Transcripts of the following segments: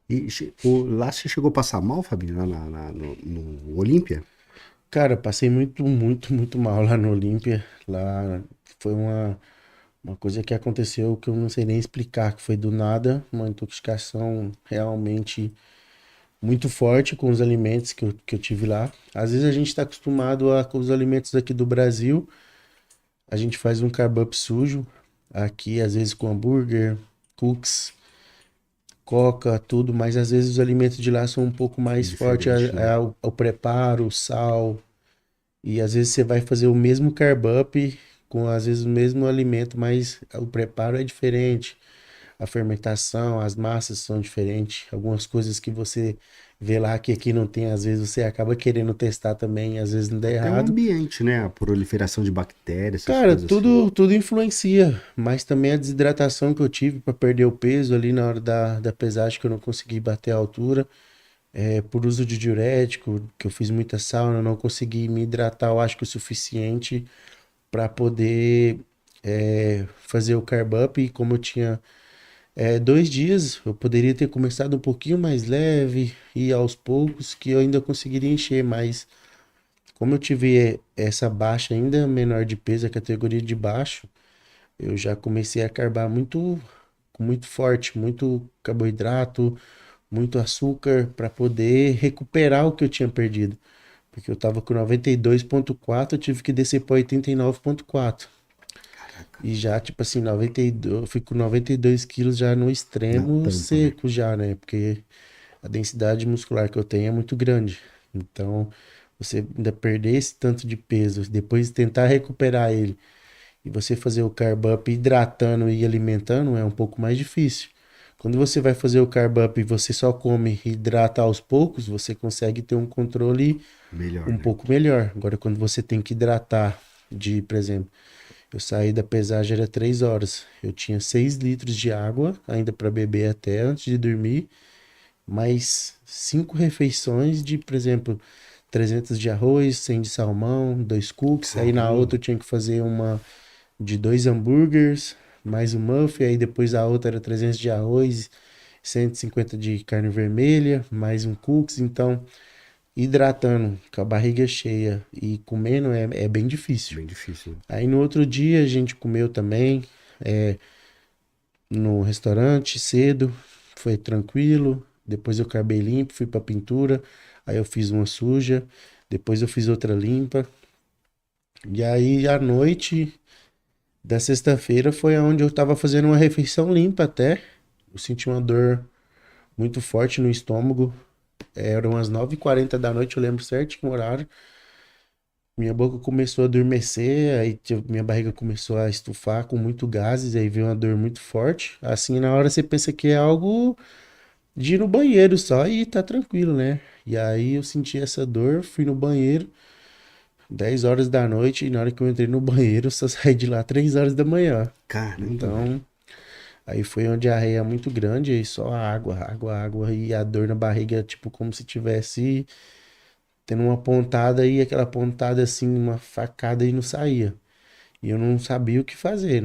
E lá você chegou a passar mal, Fabinho, lá no Olímpia? Cara, passei muito mal lá no Olímpia. Lá foi uma coisa que aconteceu que eu não sei nem explicar, que foi do nada, uma intoxicação realmente muito forte com os alimentos que eu tive lá. Às vezes a gente está acostumado com os alimentos aqui do Brasil, a gente faz um carb up sujo, aqui às vezes com hambúrguer, cookies, coca, tudo, mas às vezes os alimentos de lá são um pouco mais fortes Diferente, né? ao preparo, o sal. E às vezes você vai fazer o mesmo carb up com às vezes o mesmo alimento, mas o preparo é diferente. A fermentação, as massas são diferentes. Algumas coisas que você vê lá que aqui não tem, às vezes você acaba querendo testar também, às vezes não dá Até o errado. ambiente, né? A proliferação de bactérias, essas Cara, coisas assim. tudo influencia, mas também a desidratação que eu tive para perder o peso ali na hora da pesagem, que eu não consegui bater a altura, por uso de diurético, que eu fiz muita sauna, eu não consegui me hidratar, eu acho que o suficiente para poder fazer o carb up. E como eu tinha 2 dias, eu poderia ter começado um pouquinho mais leve e aos poucos que eu ainda conseguiria encher, mas como eu tive essa baixa ainda menor de peso, a categoria de baixo, eu já comecei a carbar muito forte, muito carboidrato, muito açúcar para poder recuperar o que eu tinha perdido. Porque eu tava com 92,4, eu tive que descer para 89,4. Caraca, E já, tipo assim, 92, eu fico com 92 quilos já no na extremo tampa, né? seco já, né? Porque a densidade muscular que eu tenho é muito grande. Então, você ainda perder esse tanto de peso, depois tentar recuperar ele e você fazer o carb up hidratando e alimentando é um pouco mais difícil. Quando você vai fazer o carb up e você só come e hidrata aos poucos, você consegue ter um controle Melhor, um né? pouco melhor. Agora, quando você tem que hidratar, por exemplo, eu saí da pesagem era 3 horas. Eu tinha 6 litros de água ainda para beber até antes de dormir, mais 5 refeições de, por exemplo, 300 de arroz, 100 de salmão, 2 cookies. Aí na Caramba. outra eu tinha que fazer uma de 2 hambúrgueres, mais um muffin. Aí depois a outra era 300 de arroz, 150 de carne vermelha, mais um cookies. Então, hidratando com a barriga cheia e comendo é bem difícil. Bem difícil, né? Aí no outro dia a gente comeu também no restaurante cedo, foi tranquilo. Depois eu acabei limpo, fui pra pintura. Aí eu fiz uma suja, depois eu fiz outra limpa. E aí à noite da sexta-feira foi onde eu tava fazendo uma refeição limpa até. Eu senti uma dor muito forte no estômago. Eram umas 9h40 da noite, eu lembro certinho o horário. Minha boca começou a adormecer, aí minha barriga começou a estufar com muito gases, aí veio uma dor muito forte. Assim, na hora você pensa que é algo de ir no banheiro só e tá tranquilo, né? E aí eu senti essa dor, fui no banheiro, 10 horas da noite, e na hora que eu entrei no banheiro, eu só saí de lá 3 horas da manhã. Caramba, velho. Então, aí foi uma diarreia muito grande, aí só água, água, água, e a dor na barriga, tipo, como se tivesse tendo uma pontada e aquela pontada assim, uma facada e não saía. E eu não sabia o que fazer.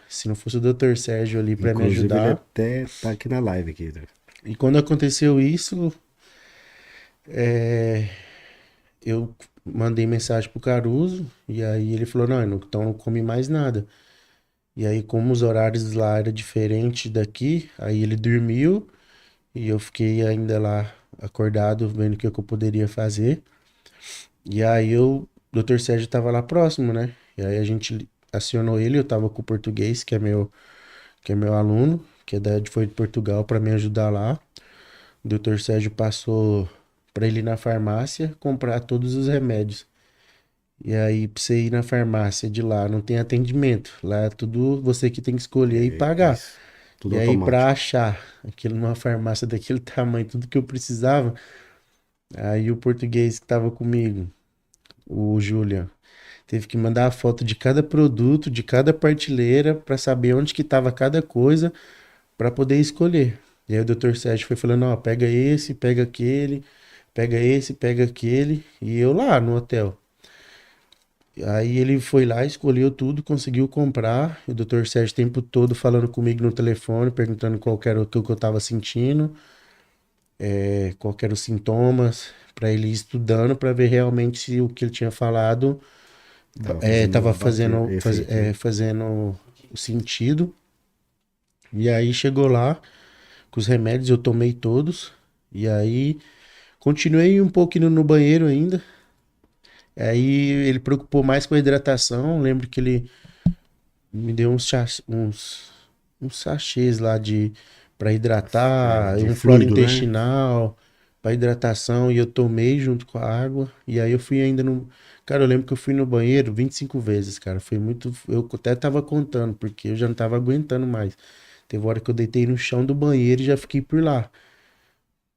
Se não fosse o Dr. Sérgio ali para me Inclusive, ele ajudar. até tá aqui na live aqui, né? E quando aconteceu isso, eu mandei mensagem pro Caruso. E aí ele falou: não, então não come mais nada. E aí, como os horários lá eram diferentes daqui, aí ele dormiu. E eu fiquei ainda lá acordado, vendo o que eu poderia fazer. E aí o Dr. Sérgio tava lá próximo, né? E aí a gente acionou ele. Eu tava com o português, que é meu aluno, foi de Portugal para me ajudar lá. O Dr. Sérgio passou para ele ir na farmácia comprar todos os remédios. E aí, pra você ir na farmácia de lá, não tem atendimento. Lá é tudo você que tem que escolher e pagar. Isso. Tudo E aí, pra automático. achar aquilo numa farmácia daquele tamanho, tudo que eu precisava, aí o português que tava comigo, o Julian, teve que mandar a foto de cada produto, de cada prateleira, para saber onde que tava cada coisa, para poder escolher. E aí o Dr. Sérgio foi falando, ó, pega esse, pega aquele, pega esse, pega aquele, e eu lá no hotel. Aí ele foi lá, escolheu tudo, conseguiu comprar. E o Dr. Sérgio o tempo todo falando comigo no telefone, perguntando qual que era o que eu tava sentindo. qual que eram os sintomas, para ele ir estudando para ver realmente se o que ele tinha falado tava efeito, né? fazendo o sentido. E aí chegou lá com os remédios, eu tomei todos. E aí continuei um pouco indo no banheiro ainda. Aí ele preocupou mais com a hidratação. Lembro que ele me deu uns sachês lá de para hidratar, De um flora fluido, né? intestinal para hidratação e eu tomei junto com a água. E aí eu fui ainda no. Cara, eu lembro que eu fui no banheiro 25 vezes, cara. Foi muito. Eu até tava contando, porque eu já não tava aguentando mais. Teve hora que eu deitei no chão do banheiro e já fiquei por lá.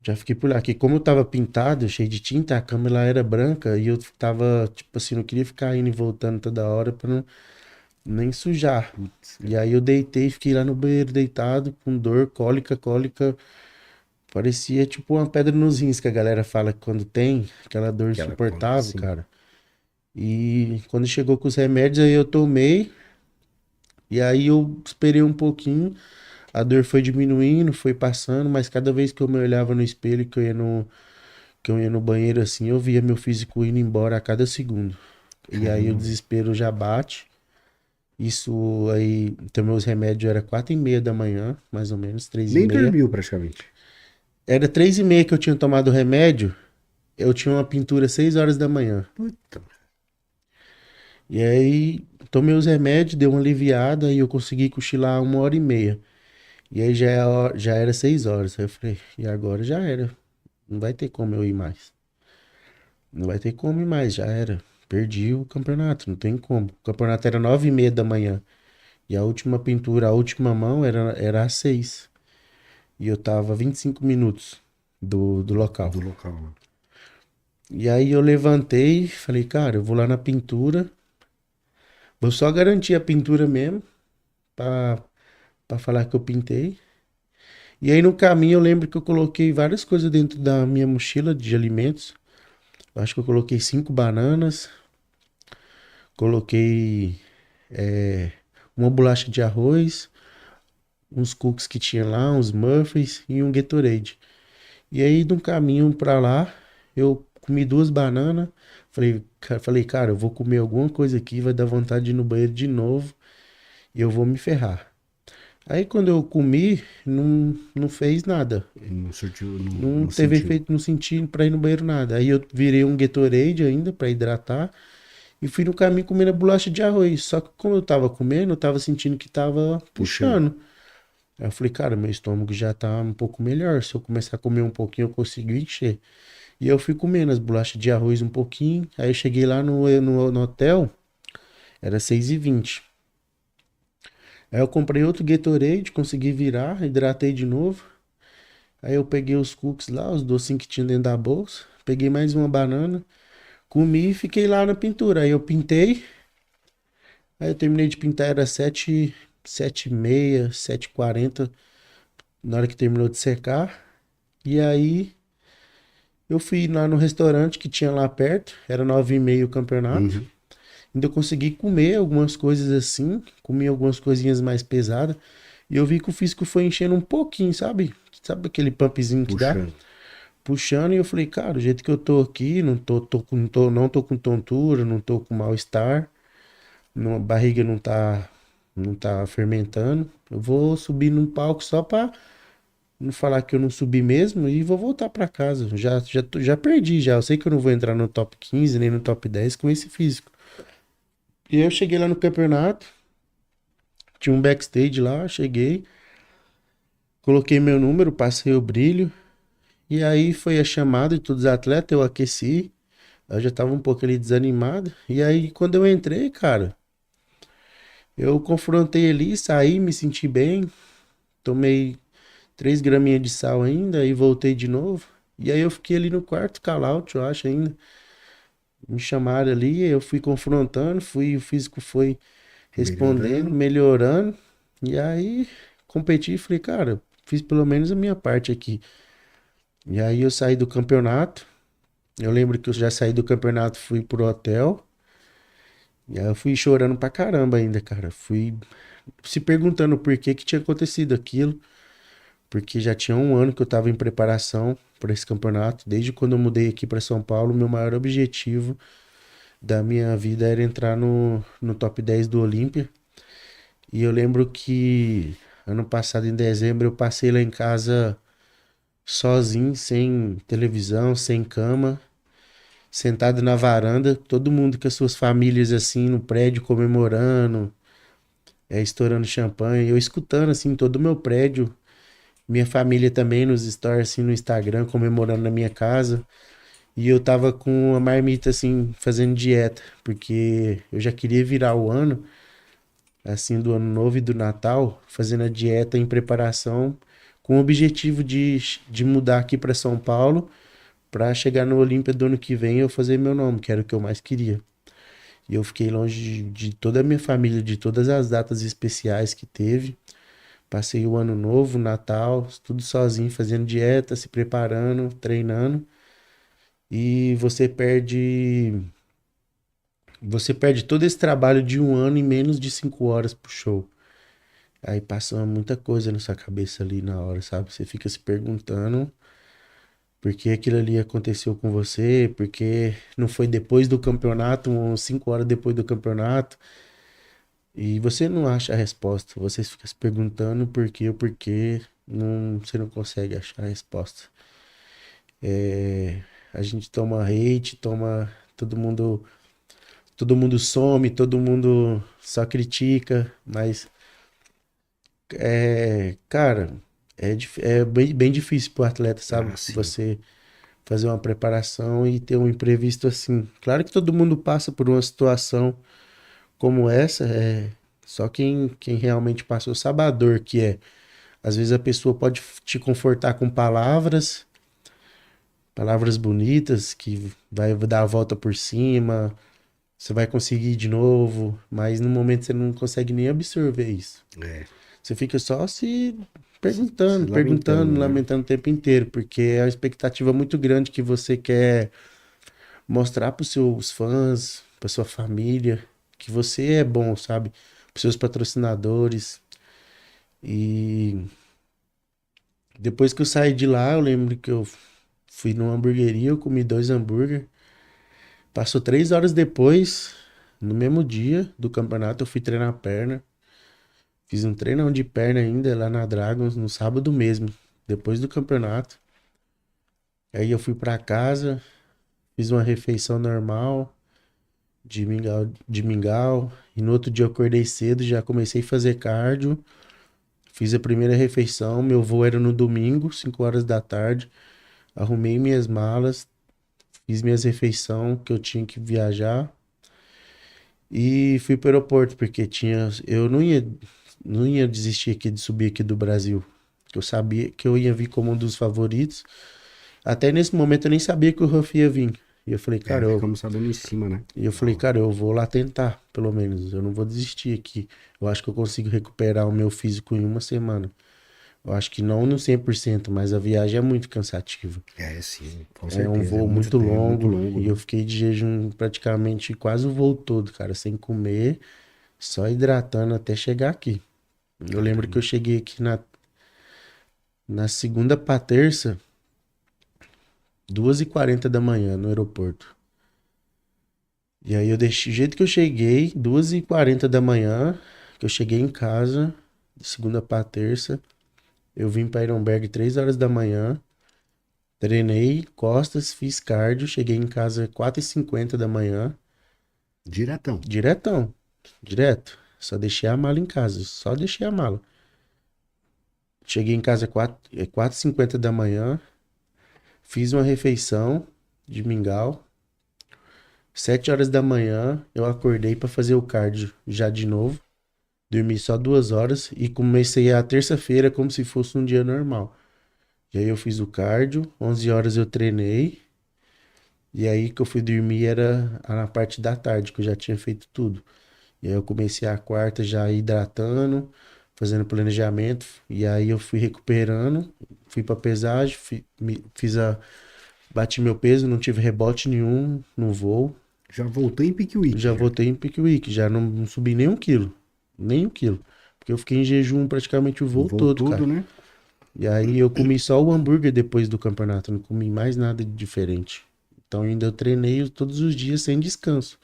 Já fiquei por lá. Que como eu tava pintado, cheio de tinta, a cama lá era branca e eu tava, tipo assim, não queria ficar indo e voltando toda hora pra não nem sujar. Putz, E aí eu deitei, fiquei lá no banheiro deitado, com dor, cólica, cólica. Parecia tipo uma pedra nos rins que a galera fala que quando tem, aquela dor aquela cólica, insuportável, assim. cara. E quando chegou com os remédios, aí eu tomei. E aí eu esperei um pouquinho. A dor foi diminuindo, foi passando, mas cada vez que eu me olhava no espelho, que eu ia no banheiro assim, eu via meu físico indo embora a cada segundo. E aí o Caramba. desespero já bate. Isso aí, então meus remédios era 4h30 da manhã, mais ou menos, três e Nem meia. dormiu praticamente. Era 3h30 que eu tinha tomado o remédio, eu tinha uma pintura 6 horas da manhã. Puta. E aí tomei os remédios, deu uma aliviada e eu consegui cochilar 1h30. E aí já era 6 horas. Aí eu falei, e agora já era. Não vai ter como eu ir mais. Não vai ter como ir mais, já era. Perdi o campeonato, não tem como. O campeonato era 9h30 da manhã. E a última pintura, a última mão era às 6. E eu tava 25 minutos do local. Do local, né? E aí eu levantei, falei, cara, eu vou lá na pintura. Vou só garantir a pintura mesmo, pra, pra falar que eu pintei. E aí no caminho eu lembro que eu coloquei várias coisas dentro da minha mochila de alimentos. Eu acho que eu coloquei 5 bananas, coloquei uma bolacha de arroz, uns cookies que tinha lá, uns muffins e um Gatorade. E aí, no caminho pra lá, eu comi 2 bananas. Falei, cara, eu vou comer alguma coisa aqui, vai dar vontade de ir no banheiro de novo e eu vou me ferrar. Aí, quando eu comi, não fez nada. Não surtiu, Não não teve sentiu. efeito, não senti pra ir no banheiro nada. Aí eu virei um Gatorade ainda pra hidratar e fui no caminho comendo a bolacha de arroz. Só que como eu tava comendo, eu tava sentindo que tava Puxando. puxando. Aí eu falei, cara, meu estômago já tá um pouco melhor. Se eu começar a comer um pouquinho, eu consigo encher. E eu fui comendo as bolachas de arroz um pouquinho. Aí eu cheguei lá no hotel, era 6h20. Aí eu comprei outro Gatorade, consegui virar, hidratei de novo. Aí eu peguei os cookies lá, os docinhos que tinha dentro da bolsa. Peguei mais uma banana, comi e fiquei lá na pintura. Aí eu pintei. Aí eu terminei de pintar, era 7h30, 7h40, na hora que terminou de secar. E aí eu fui lá no restaurante que tinha lá perto, era 9h30 o campeonato. Uhum. Ainda eu consegui comer algumas coisas assim, comi algumas coisinhas mais pesadas. E eu vi que o físico foi enchendo um pouquinho, sabe? Sabe aquele pumpzinho que dá? Puxando. Puxando, e eu falei, cara, o jeito que eu tô aqui, não tô com tontura, não tô com mal-estar, a barriga não tá fermentando. Eu vou subir num palco só pra não falar que eu não subi mesmo e vou voltar pra casa. Já perdi já. Eu sei que eu não vou entrar no top 15 nem no top 10 com esse físico. E eu cheguei lá no campeonato, tinha um backstage lá, cheguei, coloquei meu número, passei o brilho, e aí foi a chamada de todos os atletas, eu aqueci, eu já tava um pouco ali desanimado, e aí quando eu entrei, cara, eu confrontei ali, saí, me senti bem, tomei 3 graminhas de sal ainda, e voltei de novo, e aí eu fiquei ali no quarto call-out, eu acho ainda, me chamaram ali, eu fui confrontando, o físico foi respondendo, Melhorando. melhorando. E aí competi e falei, cara, fiz pelo menos a minha parte aqui. E aí eu saí do campeonato. Eu lembro que eu já saí do campeonato, fui pro hotel. E aí eu fui chorando pra caramba ainda, cara. Fui se perguntando por que que tinha acontecido aquilo. Porque já tinha um ano que eu tava em preparação. para esse campeonato. Desde quando eu mudei aqui para São Paulo, meu maior objetivo da minha vida era entrar no top 10 do Olímpia. E eu lembro que ano passado, em dezembro, eu passei lá em casa sozinho, sem televisão, sem cama, sentado na varanda, todo mundo com as suas famílias assim no prédio comemorando, estourando champanhe, eu escutando assim todo o meu prédio, minha família também nos stories assim no Instagram comemorando na minha casa. E eu tava com a marmita assim fazendo dieta, porque eu já queria virar o ano assim do ano novo e do Natal, fazendo a dieta em preparação com o objetivo de mudar aqui para São Paulo para chegar no Olímpia do ano que vem e eu fazer meu nome, que era o que eu mais queria. E eu fiquei longe de toda a minha família, de todas as datas especiais que teve. Passei o ano novo, o Natal, tudo sozinho, fazendo dieta, se preparando, treinando. E você perde todo esse trabalho de um ano em menos de 5 horas pro show. Aí passa muita coisa na sua cabeça ali na hora, sabe? Você fica se perguntando por que aquilo ali aconteceu com você, porque não foi depois do campeonato, uns 5 horas depois do campeonato. E você não acha a resposta, você fica se perguntando o porquê, não, você não consegue achar a resposta. A gente toma hate, todo mundo some, todo mundo só critica, mas cara, é bem difícil pro atleta, sabe? Ah, sim. Você fazer uma preparação e ter um imprevisto assim. Claro que todo mundo passa por uma situação como essa, só quem realmente passou sabe a dor que é. Às vezes a pessoa pode te confortar com palavras bonitas que vai dar a volta por cima, você vai conseguir de novo, mas no momento você não consegue nem absorver isso. É. Você fica só se Se perguntando, lamentando, perguntando, né? lamentando o tempo inteiro, porque é uma expectativa muito grande que você quer mostrar para os seus fãs, para sua família, que você é bom, sabe? Para seus patrocinadores. E depois que eu saí de lá, eu lembro que eu fui numa hamburgueria, eu comi 2 hambúrguer. Passou 3 horas depois, no mesmo dia do campeonato, eu fui treinar a perna. Fiz um treinão de perna ainda lá na Dragons no sábado mesmo, depois do campeonato. Aí eu fui pra casa, fiz uma refeição normal de mingau, e no outro dia eu acordei cedo, já comecei a fazer cardio, fiz a primeira refeição, meu voo era no domingo, 5 horas da tarde, arrumei minhas malas, fiz minhas refeições que eu tinha que viajar e fui pro aeroporto, porque eu não ia desistir aqui de subir aqui do Brasil, que eu sabia que eu ia vir como um dos favoritos. Até nesse momento eu nem sabia que o Ruff ia vir. E eu falei, cara, Ficamos sabendo em cima, né? eu vou lá tentar, pelo menos. Eu não vou desistir aqui. Eu acho que eu consigo recuperar o meu físico em uma semana. Eu acho que não no 100%, mas a viagem é muito cansativa. Sim, com É um certeza. voo muito É muito longo longo, e né? eu fiquei de jejum praticamente quase o voo todo, cara, sem comer, só hidratando até chegar aqui. Eu lembro que eu cheguei aqui na segunda pra terça, 2h40 da manhã no aeroporto. E aí eu deixei, do jeito que eu cheguei, 2h40 da manhã, que eu cheguei em casa, de segunda pra terça, eu vim pra Ironberg 3 horas da manhã, treinei costas, fiz cardio, cheguei em casa 4h50 da manhã, Diretão. diretão, direto. Só deixei a mala em casa, só deixei a mala. Cheguei em casa 4h50 da manhã, fiz uma refeição de mingau. 7 horas da manhã eu acordei pra fazer o cardio já de novo. Dormi só 2 horas e comecei a terça-feira como se fosse um dia normal. E aí eu fiz o cardio, 11 horas eu treinei. E aí que eu fui dormir era na parte da tarde, que eu já tinha feito tudo. E aí eu comecei a quarta já hidratando, fazendo planejamento. E aí eu fui recuperando, fui pra pesagem, bati meu peso, não tive rebote nenhum no voo. Já voltou em Pickwick, Já já. voltei em Peak Week, já não subi nem 1 quilo. Nem 1 quilo. Porque eu fiquei em jejum praticamente o voo Voo todo, todo, cara. né? E aí eu comi só o hambúrguer depois do campeonato, não comi mais nada de diferente. Então ainda eu treinei todos os dias sem descanso.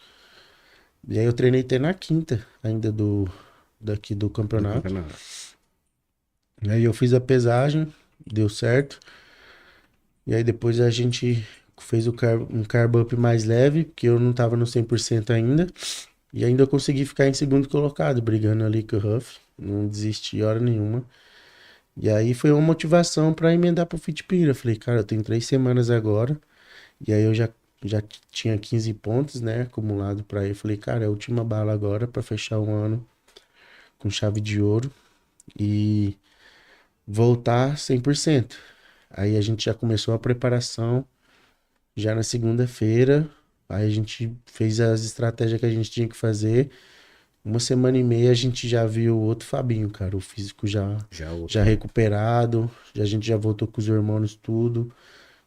E aí eu treinei até na quinta ainda daqui do do campeonato. campeonato. E aí eu fiz a pesagem, deu certo. E aí depois a gente fez um carb up mais leve, porque eu não tava no 100% ainda. E ainda eu consegui ficar em segundo colocado, brigando ali com o Huff. Não desisti hora nenhuma. E aí foi uma motivação pra emendar pro Fitpira. Falei, cara, eu tenho 3 semanas agora. E aí eu já tinha 15 pontos, né, acumulado pra ir. Falei, cara, é a última bala agora pra fechar um ano com chave de ouro e voltar 100%. Aí a gente já começou a preparação já na segunda-feira. Aí a gente fez as estratégias que a gente tinha que fazer. 1 semana e meia a gente já viu outro Fabinho, cara. O físico Já já outro. recuperado. A gente já voltou com os hormônios tudo.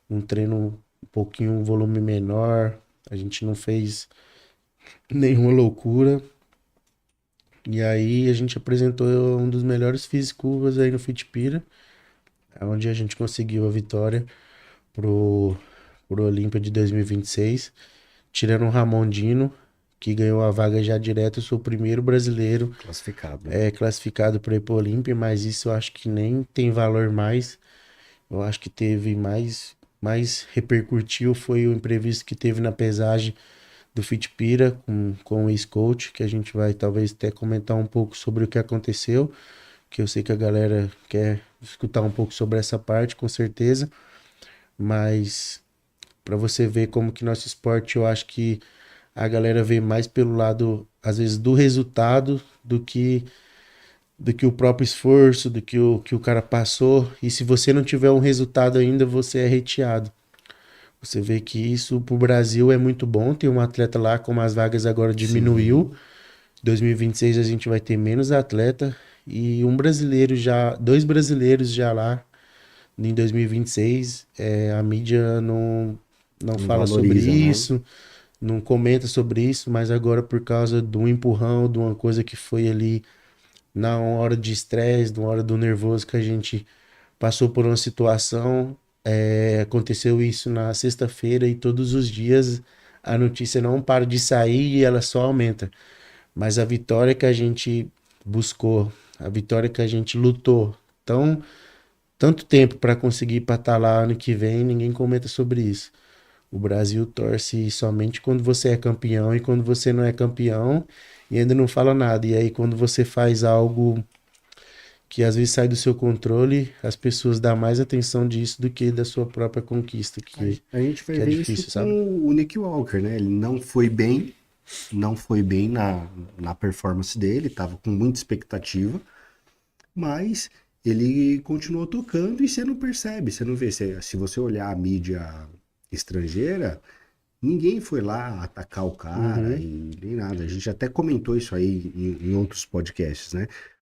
Um treino um pouquinho, um volume menor. A gente não fez nenhuma loucura. E aí a gente apresentou um dos melhores físicos aí no Fitpira, onde a gente conseguiu a vitória pro, pro Olímpia de 2026, tirando o Ramon Dino, que ganhou a vaga já direto. Eu sou o primeiro brasileiro Classificado, né? classificado para ir para Olímpia, mas isso eu acho que nem tem valor mais. Eu acho que teve mais repercutiu foi o imprevisto que teve na pesagem do Fitpira com o ex-coach, que a gente vai talvez até comentar um pouco sobre o que aconteceu, que eu sei que a galera quer escutar um pouco sobre essa parte, com certeza, mas para você ver como que nosso esporte, eu acho que a galera vê mais pelo lado, às vezes, do resultado do que o próprio esforço, do que o cara passou. E se você não tiver um resultado ainda, você é hateado. Você vê que isso pro Brasil é muito bom. Tem um atleta lá, como as vagas agora diminuiu. Sim. 2026 a gente vai ter menos atleta. E um brasileiro já, dois brasileiros já lá em 2026. A mídia não Não fala sobre valoriza, né? isso, não comenta sobre isso, mas agora por causa de um empurrão, de uma coisa que foi ali na hora de estresse, na hora do nervoso que a gente passou por uma situação. Aconteceu isso na sexta-feira e todos os dias a notícia não para de sair e ela só aumenta. Mas a vitória que a gente buscou, a vitória que a gente lutou tanto tempo para conseguir para estar lá ano que vem, ninguém comenta sobre isso. O Brasil torce somente quando você é campeão e quando você não é campeão e ainda não fala nada. E aí quando você faz algo que às vezes sai do seu controle, as pessoas dão mais atenção disso do que da sua própria conquista, A gente vai que é ver isso difícil, sabe? com o Nick Walker, né? Ele não foi bem na performance dele, tava com muita expectativa, mas ele continuou tocando e você não percebe, você não vê. Se você olhar a mídia estrangeira, ninguém foi lá atacar o cara Uhum. e nem nada. A gente até comentou isso aí em outros podcasts, né?